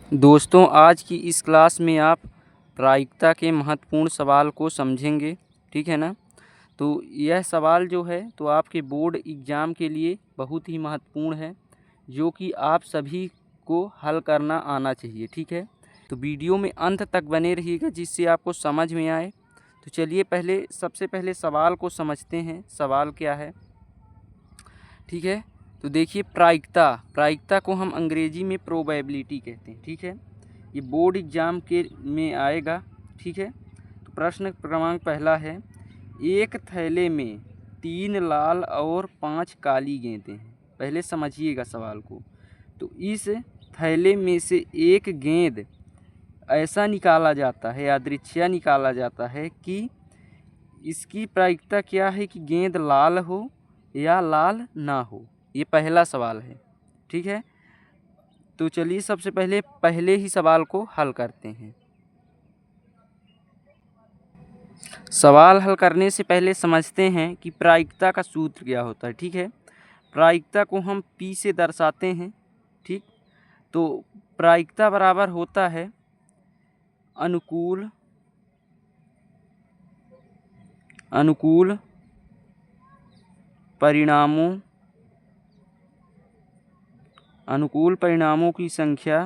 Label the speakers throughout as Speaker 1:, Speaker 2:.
Speaker 1: दोस्तों, आज की इस क्लास में आप प्रायिकता के महत्वपूर्ण सवाल को समझेंगे, ठीक है ना। तो यह सवाल जो है तो आपके बोर्ड एग्ज़ाम के लिए बहुत ही महत्वपूर्ण है, जो कि आप सभी को हल करना आना चाहिए, ठीक है। तो वीडियो में अंत तक बने रहिएगा जिससे आपको समझ में आए। तो चलिए सबसे पहले सवाल को समझते हैं। सवाल क्या है, ठीक है। तो देखिए, प्रायिकता को हम अंग्रेजी में प्रोबेबिलिटी कहते हैं, ठीक है। ये बोर्ड एग्जाम के में आएगा, ठीक है। तो प्रश्न क्रमांक पहला है, एक थैले में 3 लाल और 5 काली गेंदें हैं। पहले समझिएगा सवाल को। तो इस थैले में से एक गेंद ऐसा निकाला जाता है, यादृच्छिक निकाला जाता है कि इसकी प्रायिकता क्या है कि गेंद लाल हो या लाल ना हो। ये पहला सवाल है, ठीक है। तो चलिए सबसे पहले ही सवाल को हल करते हैं। सवाल हल करने से पहले समझते हैं कि प्रायिकता का सूत्र क्या होता है, ठीक है। प्रायिकता को हम P से दर्शाते हैं, ठीक। तो प्रायिकता बराबर होता है अनुकूल परिणामों की संख्या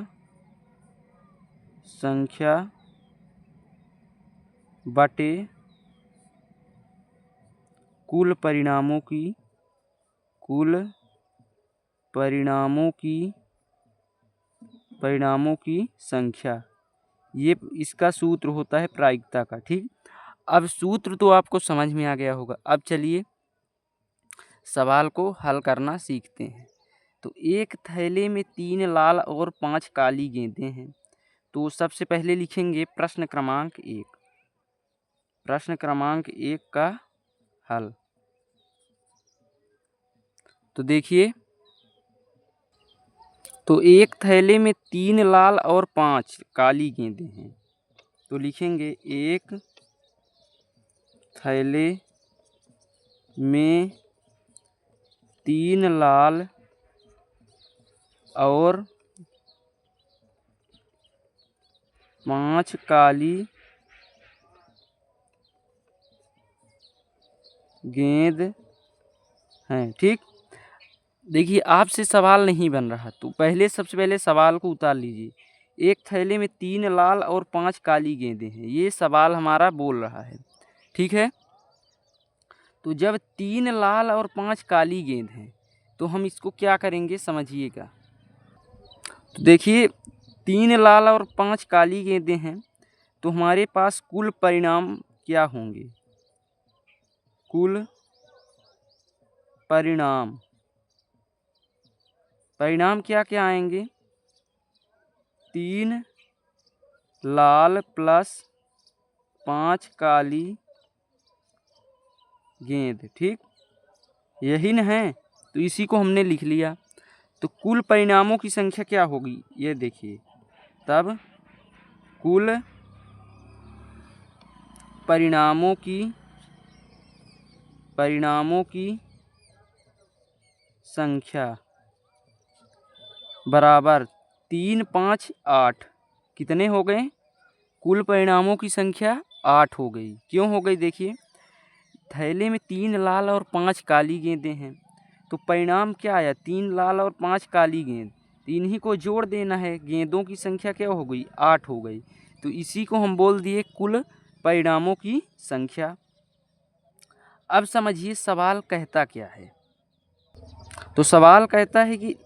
Speaker 1: बटे कुल परिणामों की संख्या। ये इसका सूत्र होता है प्रायिकता का, ठीक। अब सूत्र तो आपको समझ में आ गया होगा। अब चलिए सवाल को हल करना सीखते हैं। तो एक थैले में 3 लाल और 5 काली गेंदें हैं। तो सबसे पहले लिखेंगे प्रश्न क्रमांक एक का हल। तो देखिए, तो एक थैले में 3 लाल और 5 काली गेंदें हैं। तो लिखेंगे एक थैले में 3 लाल और 5 काली गेंद हैं, ठीक। देखिए, आपसे सवाल नहीं बन रहा, तो सबसे पहले सवाल को उतार लीजिए। एक थैले में 3 लाल और 5 काली गेंदें हैं, ये सवाल हमारा बोल रहा है, ठीक है। तो जब 3 लाल और 5 काली गेंद हैं तो हम इसको क्या करेंगे, समझिएगा। तो देखिए, 3 लाल और 5 काली गेंदें हैं, तो हमारे पास कुल परिणाम क्या होंगे। कुल परिणाम क्या क्या आएंगे। 3 लाल प्लस 5 काली गेंद, ठीक। यही न है, तो इसी को हमने लिख लिया। तो कुल परिणामों की संख्या क्या होगी, ये देखिए। तब कुल परिणामों की संख्या बराबर 3 5 8। कितने हो गए, कुल परिणामों की संख्या 8 हो गई। क्यों हो गई, देखिए, थैले में 3 लाल और 5 काली गेंदें हैं, तो परिणाम क्या आया, 3 लाल और 5 काली गेंद। तो इन्हीं को जोड़ देना है, गेंदों की संख्या क्या हो गई, 8 हो गई। तो इसी को हम बोल दिए कुल परिणामों की संख्या। अब समझिए सवाल कहता क्या है। तो सवाल कहता है कि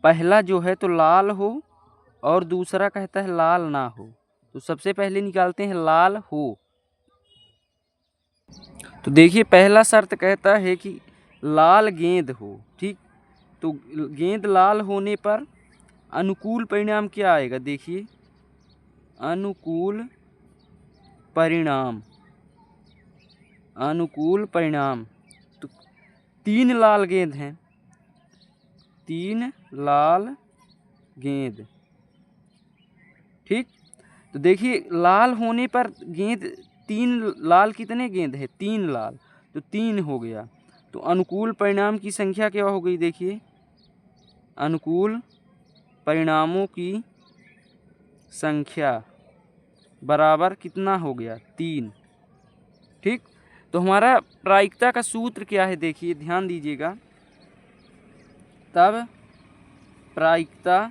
Speaker 1: पहला जो है तो लाल हो और दूसरा कहता है लाल ना हो। तो सबसे पहले निकालते हैं लाल हो। तो देखिए, पहला शर्त कहता है कि लाल गेंद हो, ठीक। तो गेंद लाल होने पर अनुकूल परिणाम क्या आएगा, देखिए, अनुकूल परिणाम। तो 3 लाल गेंद हैं, 3 लाल गेंद, ठीक। तो देखिए, लाल होने पर गेंद 3 लाल, कितने गेंद है, 3 लाल, तो 3 हो गया। तो अनुकूल परिणाम की संख्या क्या हो गई, देखिए, अनुकूल परिणामों की संख्या बराबर कितना हो गया 3। ठीक, तो हमारा प्रायिकता का सूत्र क्या है, देखिए ध्यान दीजिएगा। तब प्रायिकता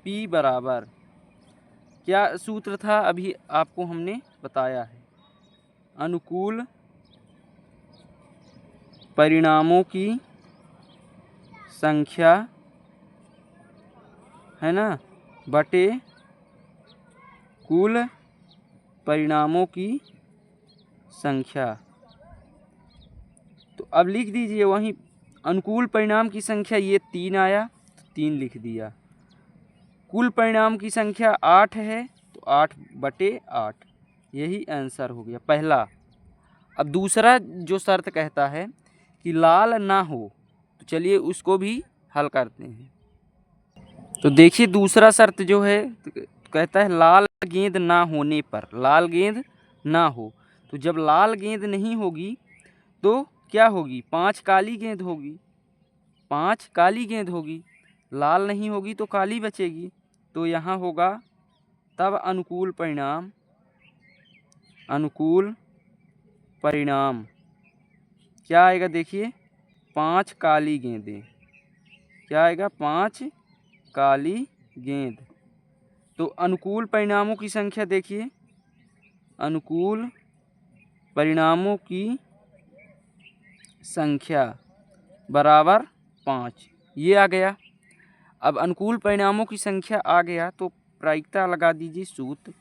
Speaker 1: P बराबर क्या सूत्र था, अभी आपको हमने बताया है, अनुकूल परिणामों की संख्या है ना बटे कुल परिणामों की संख्या। तो अब लिख दीजिए वहीं अनुकूल परिणाम की संख्या, ये 3 आया तो 3 लिख दिया। कुल परिणाम की संख्या 8 है तो 8/8, यही आंसर हो गया पहला। अब दूसरा जो शर्त कहता है कि लाल ना हो, तो चलिए उसको भी हल करते हैं। तो देखिए दूसरा शर्त जो है तो कहता है लाल गेंद ना होने पर, लाल गेंद ना हो, तो जब लाल गेंद नहीं होगी तो क्या होगी, 5 काली गेंद होगी, 5 काली गेंद होगी, लाल नहीं होगी तो काली बचेगी। तो यहाँ होगा तब अनुकूल परिणाम क्या आएगा, देखिए 5 काली गेंदें, क्या आएगा 5 काली गेंद। तो अनुकूल परिणामों की संख्या देखिए, अनुकूल परिणामों की संख्या बराबर 5, ये आ गया। अब अनुकूल परिणामों की संख्या आ गया तो प्रायिकता लगा दीजिए सूत्र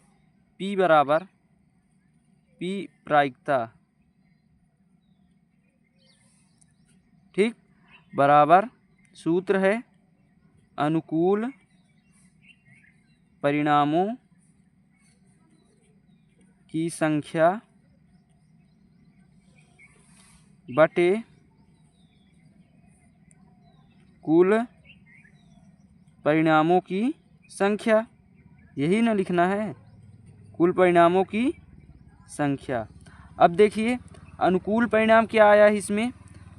Speaker 1: P बराबर P प्रायिकता, ठीक, बराबर सूत्र है अनुकूल परिणामों की संख्या बटे कुल परिणामों की संख्या, यही ना लिखना है, कुल परिणामों की संख्या। अब देखिए अनुकूल परिणाम क्या आया है इसमें,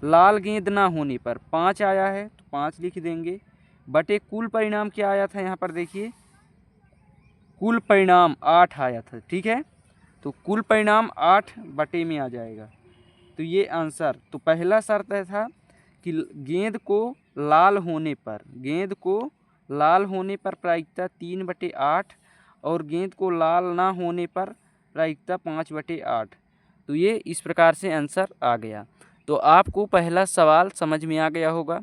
Speaker 1: लाल गेंद ना होने पर 5 आया है तो 5 लिख देंगे, बटे कुल परिणाम क्या आया था, यहाँ पर देखिए कुल परिणाम 8 आया था, ठीक है, तो कुल परिणाम 8 बटे में आ जाएगा। तो ये आंसर, तो पहला शर्त था कि गेंद को लाल होने पर, गेंद को लाल होने पर प्रायिकता 3/8 और गेंद को लाल ना होने पर प्रायिकता 5/8। तो ये इस प्रकार से आंसर आ गया। तो आपको पहला सवाल समझ में आ गया होगा।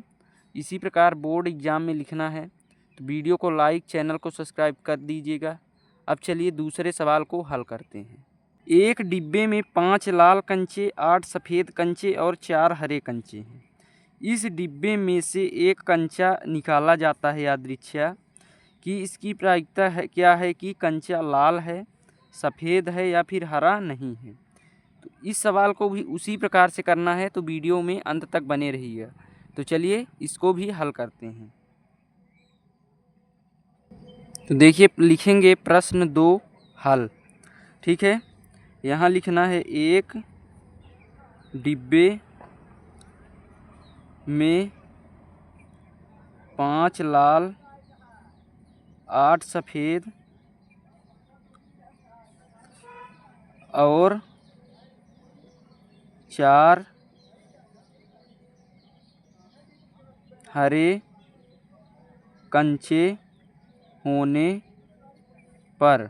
Speaker 1: इसी प्रकार बोर्ड एग्ज़ाम में लिखना है तो वीडियो को लाइक, चैनल को सब्सक्राइब कर दीजिएगा। अब चलिए दूसरे सवाल को हल करते हैं। एक डिब्बे में 5 लाल कंचे, 8 सफ़ेद कंचे और 4 हरे कंचे हैं। इस डिब्बे में से एक कंचा निकाला जाता है यादृच्छा कि इसकी प्रायिकता है क्या है कि कंचा लाल है, सफ़ेद है या फिर हरा नहीं है। तो इस सवाल को भी उसी प्रकार से करना है, तो वीडियो में अंत तक बने रहिए। तो चलिए इसको भी हल करते हैं। तो देखिए लिखेंगे प्रश्न 2 हल, ठीक है। यहाँ लिखना है एक डिब्बे में 5 लाल, 8 सफ़ेद और 4 हरे कंचे होने पर,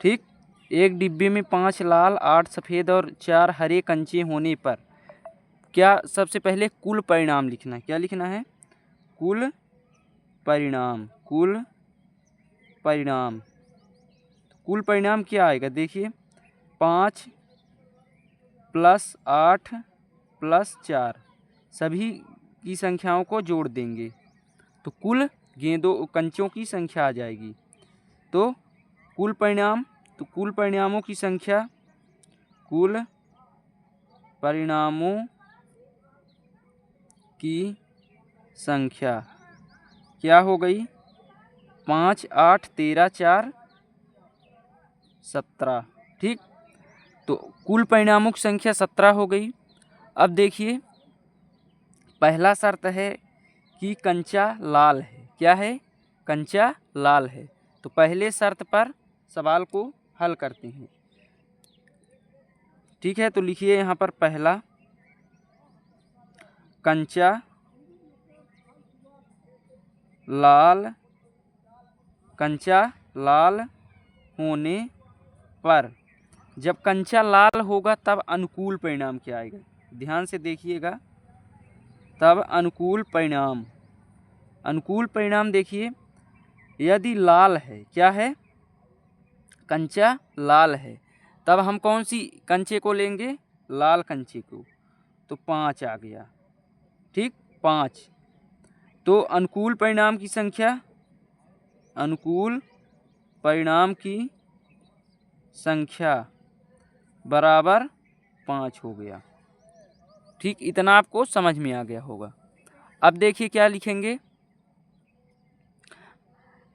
Speaker 1: ठीक, एक डिब्बे में 5 लाल, 8 सफ़ेद और 4 हरे कंचे होने पर क्या, सबसे पहले कुल परिणाम लिखना है। क्या लिखना है, कुल परिणाम, कुल परिणाम। कुल परिणाम क्या आएगा, देखिए 5 + 8 + 4 सभी की संख्याओं को जोड़ देंगे तो कुल गेंदों कंचों की संख्या आ जाएगी। तो कुल परिणाम, तो कुल परिणामों की संख्या, कुल परिणामों की संख्या क्या हो गई, 5 8 13 4 17, ठीक, तो कुल परिणामों की संख्या 17 हो गई। अब देखिए पहला शर्त है कि कंचा लाल है, क्या है, कंचा लाल है। तो पहले शर्त पर सवाल को हल करते हैं। ठीक है, तो लिखिए यहाँ पर पहला, कंचा लाल, कंचा लाल होने पर, जब कंचा लाल होगा तब अनुकूल परिणाम क्या आएगा, ध्यान से देखिएगा। तब अनुकूल परिणाम, अनुकूल परिणाम देखिए, यदि लाल है, क्या है, कंचा लाल है, तब हम कौन सी कंचे को लेंगे, लाल कंचे को। तो 5 आ गया। ठीक, 5। तो अनुकूल परिणाम की संख्या, अनुकूल परिणाम की संख्या बराबर 5 हो गया। ठीक, इतना आपको समझ में आ गया होगा। अब देखिए क्या लिखेंगे,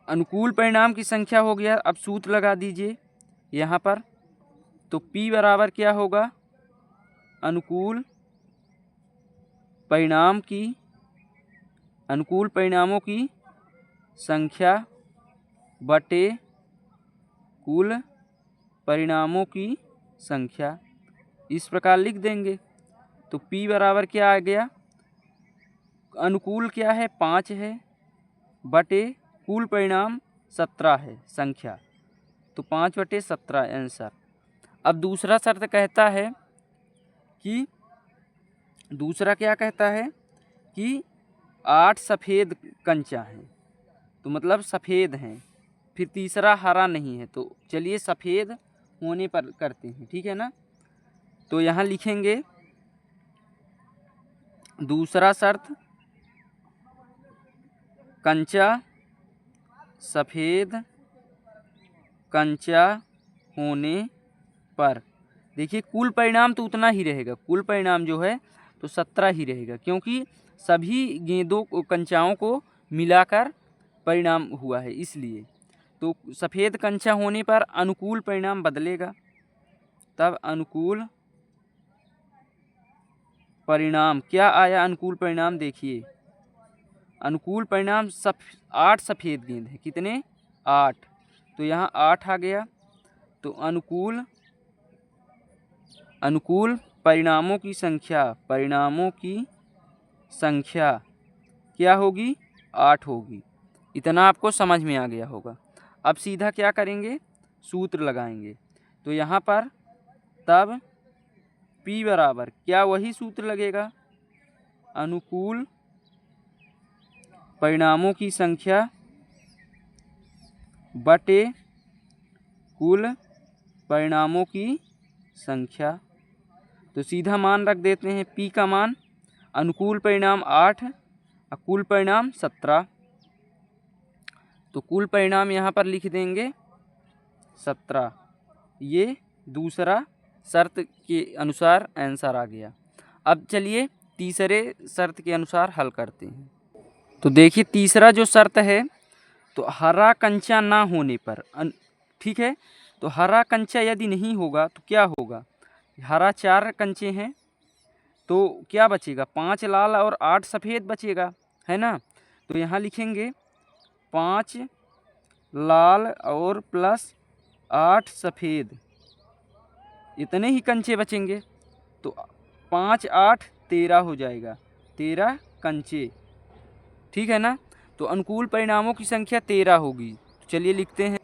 Speaker 1: अनुकूल परिणाम की संख्या हो गया। अब सूत्र लगा दीजिए यहाँ पर। तो P बराबर क्या होगा, अनुकूल परिणाम की, अनुकूल परिणामों की संख्या बटे कुल परिणामों की संख्या, इस प्रकार लिख देंगे। तो P बराबर क्या आ गया, अनुकूल क्या है, 5 है, बटे कुल परिणाम 17 है संख्या, तो 5/17 आंसर। अब दूसरा शर्त कहता है कि, दूसरा क्या कहता है कि 8 सफ़ेद कंचा हैं, तो मतलब सफ़ेद हैं। फिर तीसरा हरा नहीं है, तो चलिए सफ़ेद होने पर करते हैं। ठीक है ना, तो यहाँ लिखेंगे दूसरा शर्त, कंचा सफ़ेद कंचा होने पर, देखिए कुल परिणाम तो उतना ही रहेगा, कुल परिणाम जो है तो 17 ही रहेगा, क्योंकि सभी गेंदों को, कंचाओं को मिलाकर परिणाम हुआ है, इसलिए। तो सफ़ेद कंचा होने पर अनुकूल परिणाम बदलेगा, तब अनुकूल परिणाम क्या आया, अनुकूल परिणाम देखिए, अनुकूल परिणाम 8 सफ़ेद गेंद है, कितने, 8, तो यहाँ 8 आ गया। तो अनुकूल, अनुकूल परिणामों की संख्या, परिणामों की संख्या क्या होगी, 8 होगी। इतना आपको समझ में आ गया होगा। अब सीधा क्या करेंगे, सूत्र लगाएंगे। तो यहाँ पर तब P बराबर क्या, वही सूत्र लगेगा, अनुकूल परिणामों की संख्या बटे कुल परिणामों की संख्या। तो सीधा मान रख देते हैं, P का मान, अनुकूल परिणाम 8 और कुल परिणाम 17, तो कुल परिणाम यहाँ पर लिख देंगे 17। ये दूसरा शर्त के अनुसार आंसर आ गया। अब चलिए तीसरे शर्त के अनुसार हल करते हैं। तो देखिए तीसरा जो शर्त है, तो हरा कंचा ना होने पर, ठीक है, तो हरा कंचा यदि नहीं होगा तो क्या होगा, हरा 4 कंचे हैं, तो क्या बचेगा, 5 लाल और 8 सफ़ेद बचेगा, है ना। तो यहाँ लिखेंगे 5 लाल और प्लस 8 सफ़ेद, इतने ही कंचे बचेंगे। तो 5 8 13 हो जाएगा, 13 कंचे, ठीक है ना। तो अनुकूल परिणामों की संख्या 13 होगी। तो चलिए लिखते हैं,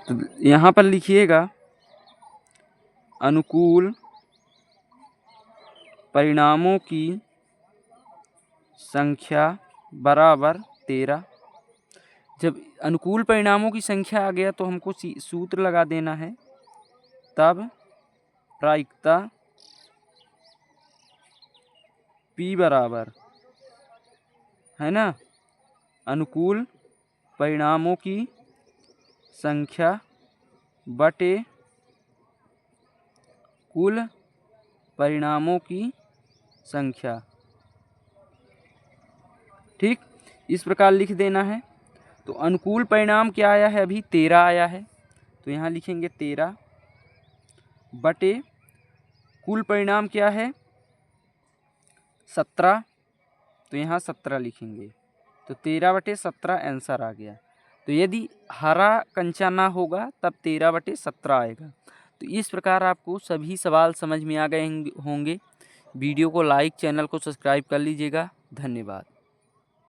Speaker 1: तो यहाँ पर लिखिएगा अनुकूल परिणामों की संख्या बराबर 13। जब अनुकूल परिणामों की संख्या आ गया तो हमको सूत्र लगा देना है, तब प्रायिकता P बराबर, है ना, अनुकूल परिणामों की संख्या बटे कुल परिणामों की संख्या। ठीक, इस प्रकार लिख देना है। तो अनुकूल परिणाम क्या आया है, अभी 13 आया है, तो यहाँ लिखेंगे 13 बटे कुल परिणाम क्या है 17, तो यहाँ 17 लिखेंगे। तो 13/17 आंसर आ गया। तो यदि हरा कंचा ना होगा तब 13/17 आएगा। तो इस प्रकार आपको सभी सवाल समझ में आ गए होंगे। वीडियो को लाइक, चैनल को सब्सक्राइब कर लीजिएगा। धन्यवाद।